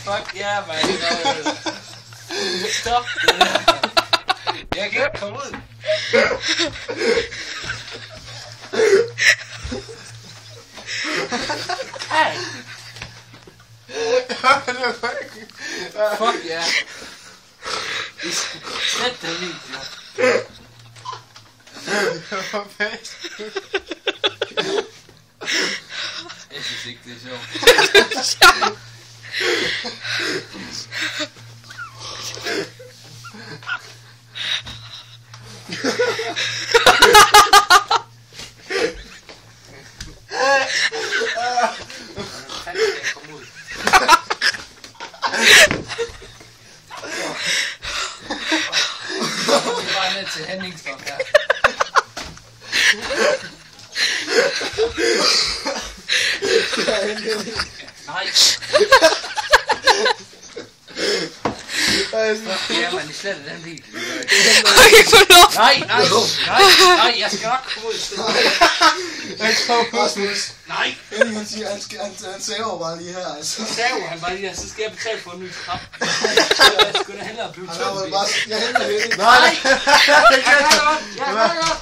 Fuck ja, mand. Stop det der. Jeg kan ikke komme ud. Hey. Fuck ja. Slet den video. Jeg synes ikke, det er sjovt. Til Henningstoft her. Nej. Ja, man, I sletter den video. Nej, jeg skal nok komme ud. Rasmus. Nej. Han siger, han saver bare lige her, altså. Så saver han bare lige her, så skal jeg betale for en ny trap. Jeg skulle da hellere blive tømt. Jeg henter det. Nej. Jeg kan godt.